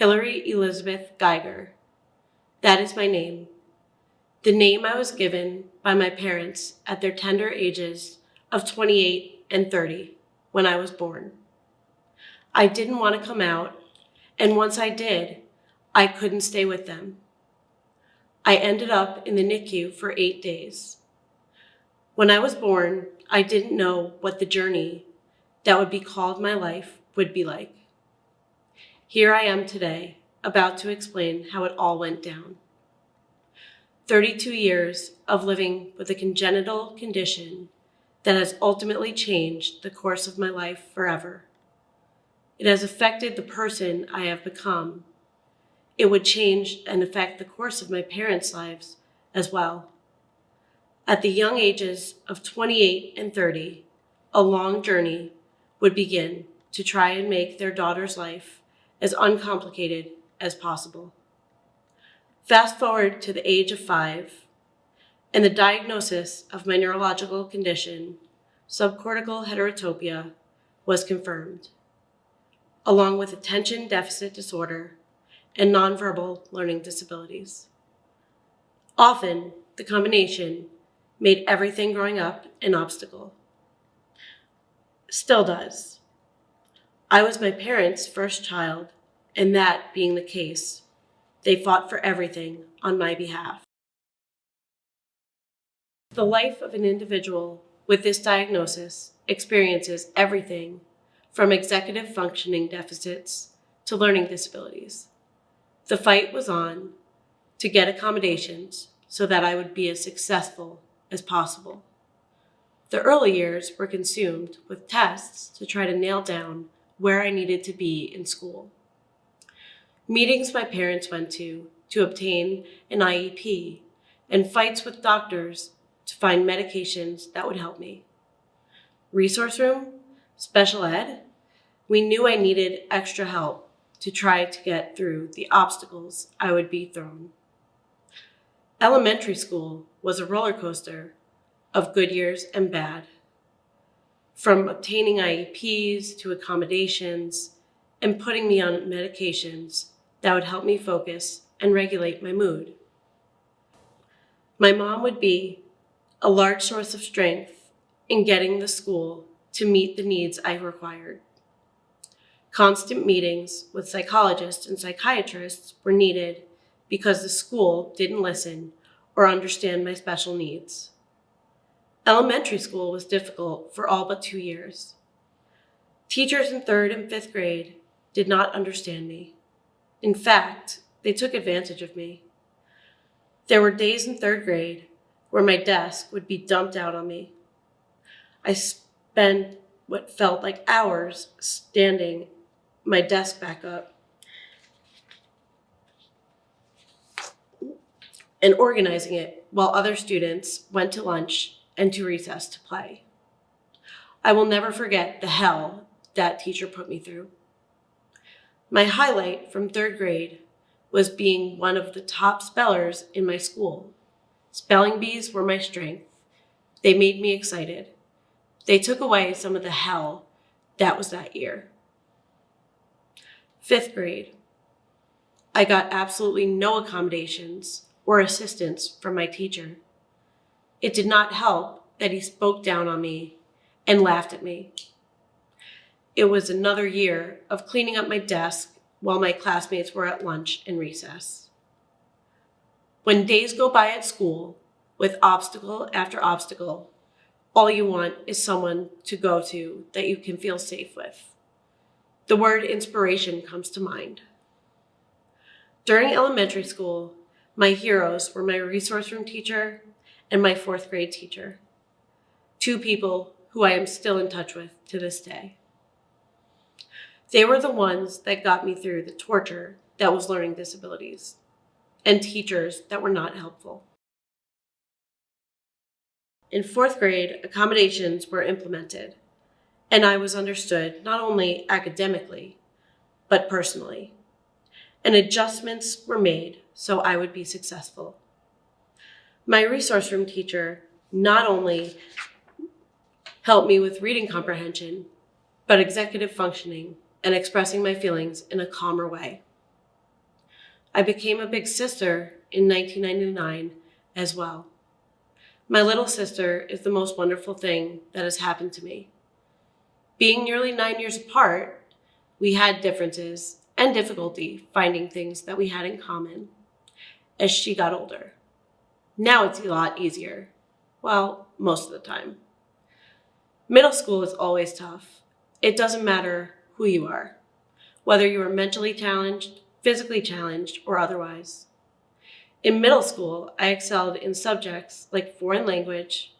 Hillary Elizabeth Geiger. That is my name. The name I was given by my parents at their tender ages of 28 and 30 when I was born. I didn't want to come out, and once I did, I couldn't stay with them. I ended up in the NICU for 8 days. When I was born, I didn't know what the journey that would be called my life would be like. Here I am today, about to explain how it all went down. 32 years of living with a congenital condition that has ultimately changed the course of my life forever. It has affected the person I have become. It would change and affect the course of my parents' lives as well. At the young ages of 28 and 30, a long journey would begin to try and make their daughter's life as uncomplicated as possible. Fast forward to the age of 5, and the diagnosis of my neurological condition, subcortical heterotopia, was confirmed, along with attention deficit disorder and nonverbal learning disabilities. Often, the combination made everything growing up an obstacle. Still does. I was my parents' first child, and that being the case, they fought for everything on my behalf. The life of an individual with this diagnosis experiences everything from executive functioning deficits to learning disabilities. The fight was on to get accommodations so that I would be as successful as possible. The early years were consumed with tests to try to nail down where I needed to be in school. Meetings my parents went to obtain an IEP, and fights with doctors to find medications that would help me. Resource room, special ed, we knew I needed extra help to try to get through the obstacles I would be thrown. Elementary school was a roller coaster of good years and bad. From obtaining IEPs to accommodations and putting me on medications that would help me focus and regulate my mood. My mom would be a large source of strength in getting the school to meet the needs I required. Constant meetings with psychologists and psychiatrists were needed because the school didn't listen or understand my special needs. Elementary school was difficult for all but 2 years. Teachers in 3rd and 5th grade did not understand me. In fact, they took advantage of me. There were days in 3rd grade where my desk would be dumped out on me. I spent what felt like hours standing my desk back up and organizing it while other students went to lunch and to recess to play. I will never forget the hell that teacher put me through. My highlight from 3rd grade was being one of the top spellers in my school. Spelling bees were my strength. They made me excited. They took away some of the hell that was that year. 5th grade. I got absolutely no accommodations or assistance from my teacher. It did not help that he spoke down on me and laughed at me. It was another year of cleaning up my desk while my classmates were at lunch and recess. When days go by at school with obstacle after obstacle, all you want is someone to go to that you can feel safe with. The word inspiration comes to mind. During elementary school, my heroes were my resource room teacher and my 4th grade teacher, 2 people who I am still in touch with to this day. They were the ones that got me through the torture that was learning disabilities and teachers that were not helpful. In 4th grade, accommodations were implemented, and I was understood not only academically, but personally. And adjustments were made so I would be successful. My resource room teacher not only helped me with reading comprehension, but executive functioning and expressing my feelings in a calmer way. I became a big sister in 1999 as well. My little sister is the most wonderful thing that has happened to me. Being nearly 9 years apart, we had differences and difficulty finding things that we had in common as she got older. Now it's a lot easier. Well, most of the time. Middle school is always tough. It doesn't matter who you are, whether you are mentally challenged, physically challenged, or otherwise. In middle school, I excelled in subjects like foreign language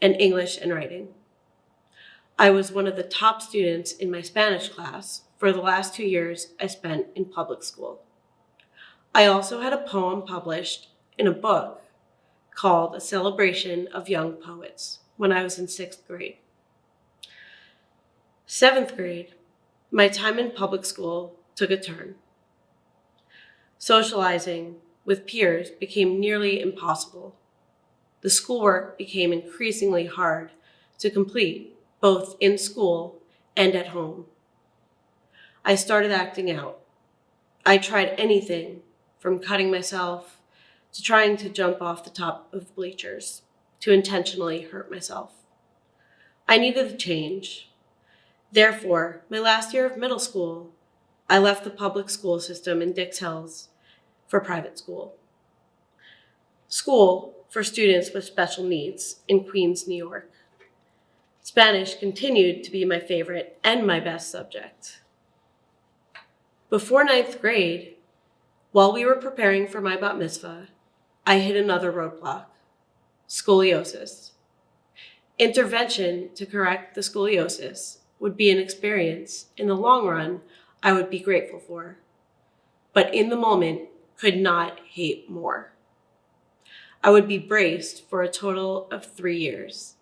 and English and writing. I was one of the top students in my Spanish class for the last 2 years I spent in public school. I also had a poem published in a book called A Celebration of Young Poets when I was in 6th grade. 7th grade, my time in public school took a turn. Socializing with peers became nearly impossible. The schoolwork became increasingly hard to complete, both in school and at home. I started acting out. I tried anything from cutting myself to trying to jump off the top of bleachers to intentionally hurt myself. I needed a change. Therefore, my last year of middle school, I left the public school system in Dix Hills for private school. School for students with special needs in Queens, New York. Spanish continued to be my favorite and my best subject. Before 9th grade, while we were preparing for my bat mitzvah, I hit another roadblock: scoliosis. Intervention to correct the scoliosis would be an experience in the long run I would be grateful for, but in the moment could not hate more. I would be braced for a total of 3 years.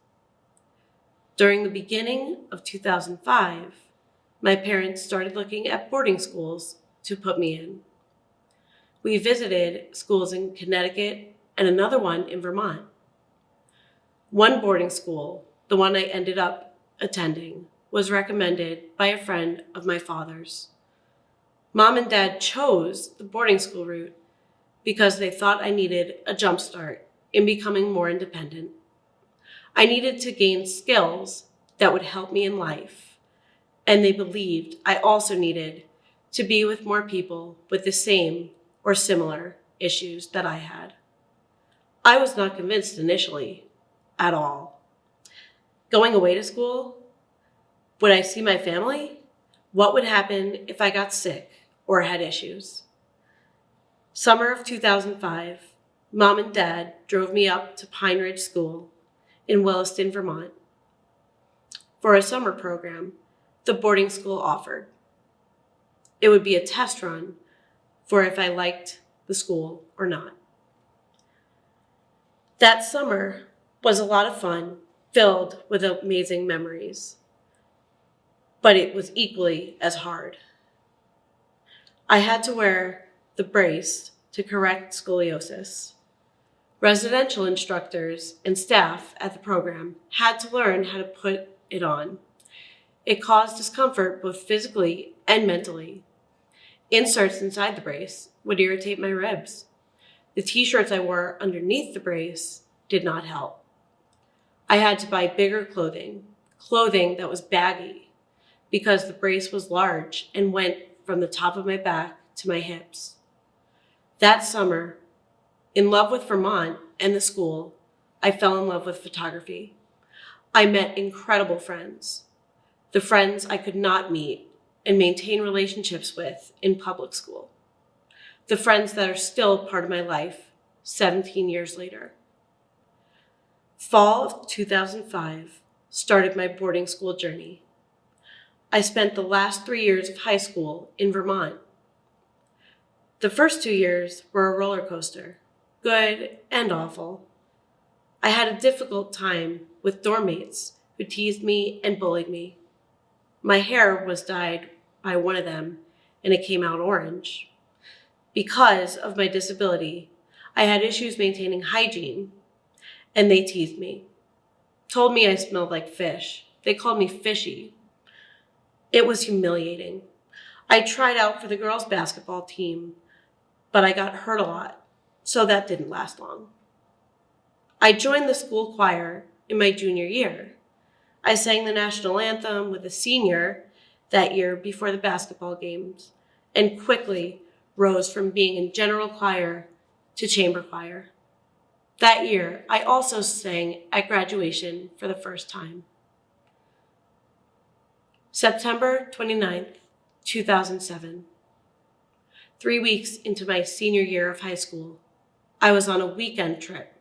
During the beginning of 2005, my parents started looking at boarding schools to put me in. We visited schools in Connecticut and another one in Vermont. One boarding school, the one I ended up attending, was recommended by a friend of my father's. Mom and Dad chose the boarding school route because they thought I needed a jump start in becoming more independent. I needed to gain skills that would help me in life, and they believed I also needed to be with more people with the same or similar issues that I had. I was not convinced initially at all. Going away to school? Would I see my family? What would happen if I got sick or had issues? Summer of 2005, Mom and Dad drove me up to Pine Ridge School in Williston, Vermont, for a summer program the boarding school offered. It would be a test run for if I liked the school or not. That summer was a lot of fun, filled with amazing memories, but it was equally as hard. I had to wear the brace to correct scoliosis. Residential instructors and staff at the program had to learn how to put it on. It caused discomfort both physically and mentally. Inserts inside the brace would irritate my ribs. The t-shirts I wore underneath the brace did not help. I had to buy bigger clothing that was baggy, because the brace was large and went from the top of my back to my hips. That summer, in love with Vermont and the school, I fell in love with photography. I met incredible friends, the friends I could not meet and maintain relationships with in public school, the friends that are still part of my life 17 years later. Fall of 2005 started my boarding school journey. I spent the last 3 years of high school in Vermont. The first 2 years were a roller coaster, good and awful. I had a difficult time with dorm mates who teased me and bullied me. My hair was dyed by one of them, and it came out orange. Because of my disability, I had issues maintaining hygiene, and they teased me. Told me I smelled like fish. They called me fishy. It was humiliating. I tried out for the girls' basketball team, but I got hurt a lot, so that didn't last long. I joined the school choir in my junior year. I sang the national anthem with a senior that year before the basketball games, and quickly rose from being in general choir to chamber choir. That year, I also sang at graduation for the first time. September 29th, 2007. 3 weeks into my senior year of high school, I was on a weekend trip,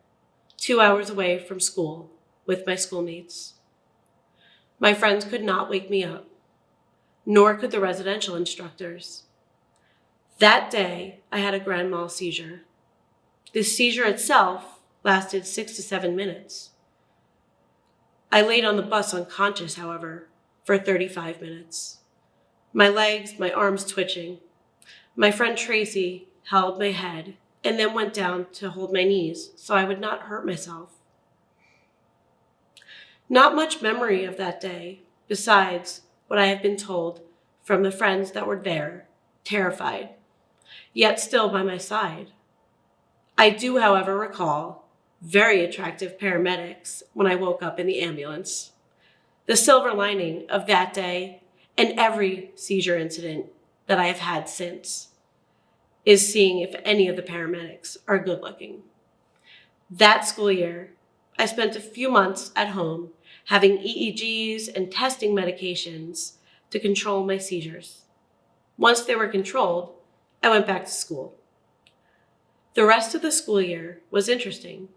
2 hours away from school with my schoolmates. My friends could not wake me up, nor could the residential instructors. That day, I had a grand mal seizure. The seizure itself lasted 6 to 7 minutes. I laid on the bus unconscious, however, for 35 minutes. My legs, my arms twitching. My friend Tracy held my head and then went down to hold my knees so I would not hurt myself. Not much memory of that day, besides what I have been told from the friends that were there, terrified, yet still by my side. I do, however, recall very attractive paramedics when I woke up in the ambulance. The silver lining of that day and every seizure incident that I have had since is seeing if any of the paramedics are good looking. That school year, I spent a few months at home having EEGs and testing medications to control my seizures. Once they were controlled, I went back to school. The rest of the school year was interesting.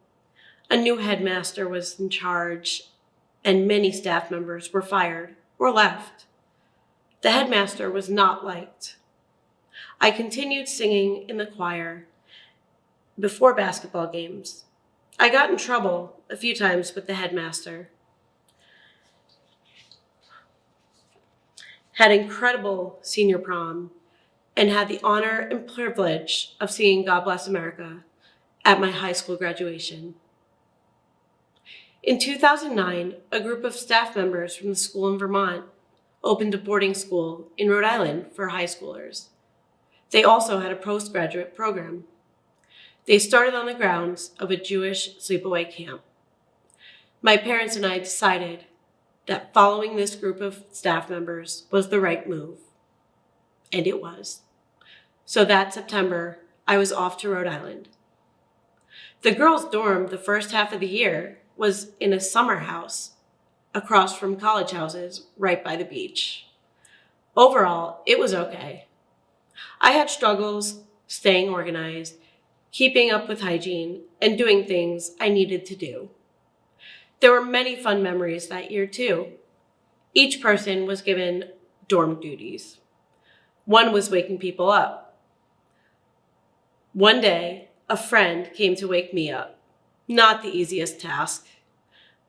A new headmaster was in charge, and many staff members were fired or left. The headmaster was not liked. I continued singing in the choir before basketball games. I got in trouble a few times with the headmaster. Had incredible senior prom, and had the honor and privilege of singing God Bless America at my high school graduation. In 2009, a group of staff members from the school in Vermont opened a boarding school in Rhode Island for high schoolers. They also had a postgraduate program. They started on the grounds of a Jewish sleepaway camp. My parents and I decided that following this group of staff members was the right move, and it was. So that September, I was off to Rhode Island. The girls' dorm the first half of the year was in a summer house across from college houses right by the beach. Overall, it was okay. I had struggles staying organized, keeping up with hygiene, and doing things I needed to do. There were many fun memories that year too. Each person was given dorm duties. One was waking people up. One day, a friend came to wake me up. Not the easiest task.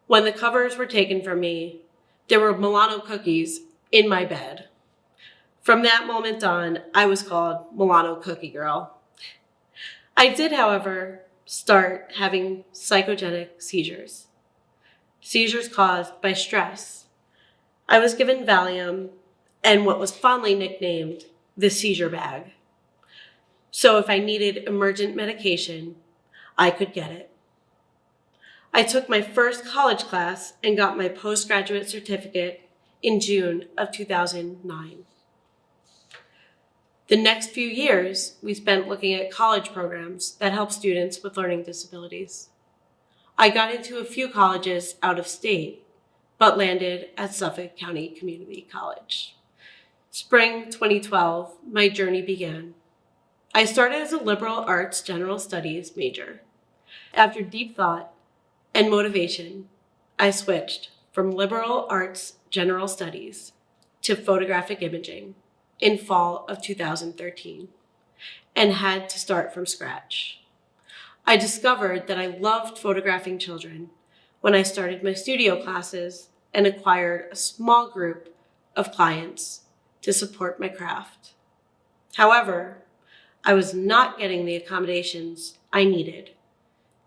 When the covers were taken from me, there were Milano cookies in my bed. From that moment on, I was called Milano Cookie Girl. I did, however, start having psychogenic seizures. Seizures caused by stress. I was given Valium and what was fondly nicknamed the seizure bag. So if I needed emergent medication, I could get it. I took my first college class and got my postgraduate certificate in June of 2009. The next few years, we spent looking at college programs that help students with learning disabilities. I got into a few colleges out of state, but landed at Suffolk County Community College. Spring 2012, my journey began. I started as a liberal arts general studies major. After deep thought and motivation, I switched from liberal arts general studies to photographic imaging in fall of 2013 and had to start from scratch. I discovered that I loved photographing children when I started my studio classes and acquired a small group of clients to support my craft. However, I was not getting the accommodations I needed,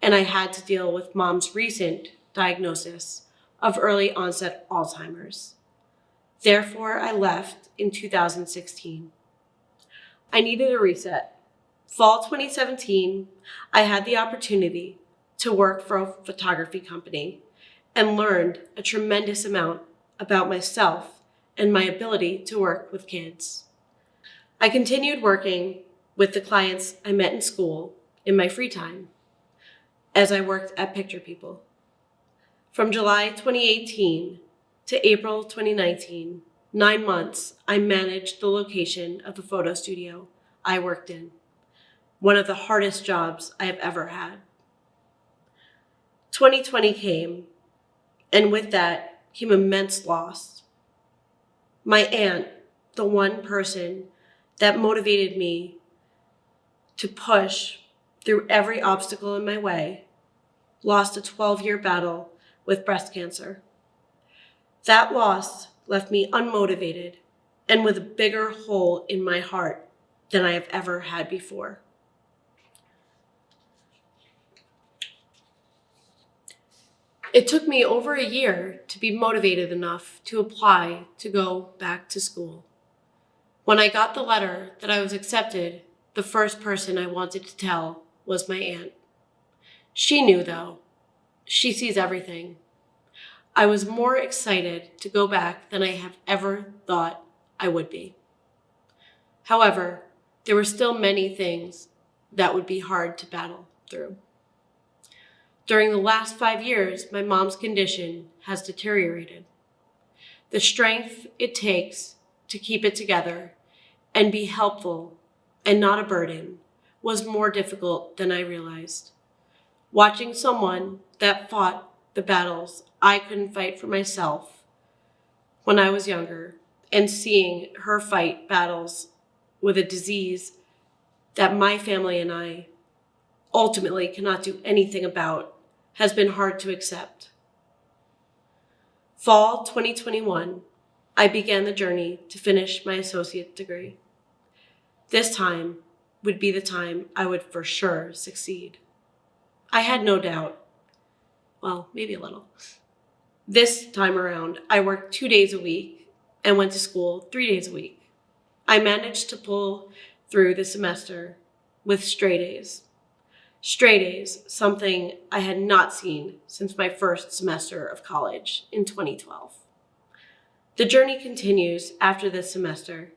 and I had to deal with Mom's recent diagnosis of early onset Alzheimer's. Therefore, I left in 2016. I needed a reset. Fall 2017, I had the opportunity to work for a photography company and learned a tremendous amount about myself and my ability to work with kids. I continued working with the clients I met in school in my free time as I worked at Picture People. From July 2018 to April 2019, 9 months, I managed the location of the photo studio I worked in, one of the hardest jobs I have ever had. 2020 came, and with that came immense loss. My aunt, the one person that motivated me to push through every obstacle in my way, lost a 12-year battle with breast cancer. That loss left me unmotivated and with a bigger hole in my heart than I have ever had before. It took me over a year to be motivated enough to apply to go back to school. When I got the letter that I was accepted, the first person I wanted to tell was my aunt. She knew, though. She sees everything. I was more excited to go back than I have ever thought I would be. However, there were still many things that would be hard to battle through. During the last 5 years, my mom's condition has deteriorated. The strength it takes to keep it together and be helpful and not a burden was more difficult than I realized. Watching someone that fought the battles I couldn't fight for myself when I was younger and seeing her fight battles with a disease that my family and I ultimately cannot do anything about has been hard to accept. Fall 2021, I began the journey to finish my associate degree. This time would be the time I would for sure succeed. I had no doubt. Well, maybe a little. This time around, I worked 2 days a week and went to school 3 days a week. I managed to pull through the semester with straight A's. Straight A's, something I had not seen since my first semester of college in 2012. The journey continues after this semester.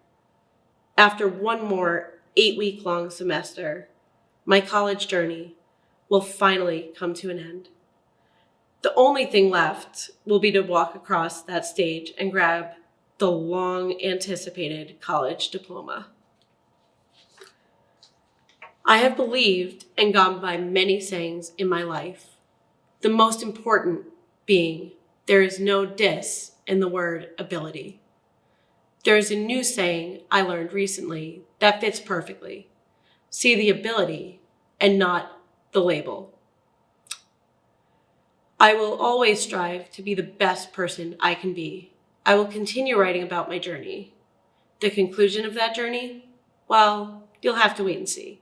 After one more 8-week-long semester, my college journey will finally come to an end. The only thing left will be to walk across that stage and grab the long-anticipated college diploma. I have believed and gone by many sayings in my life, the most important being there is no dis in the word ability. There is a new saying I learned recently that fits perfectly. See the ability and not the label. I will always strive to be the best person I can be. I will continue writing about my journey. The conclusion of that journey? Well, you'll have to wait and see.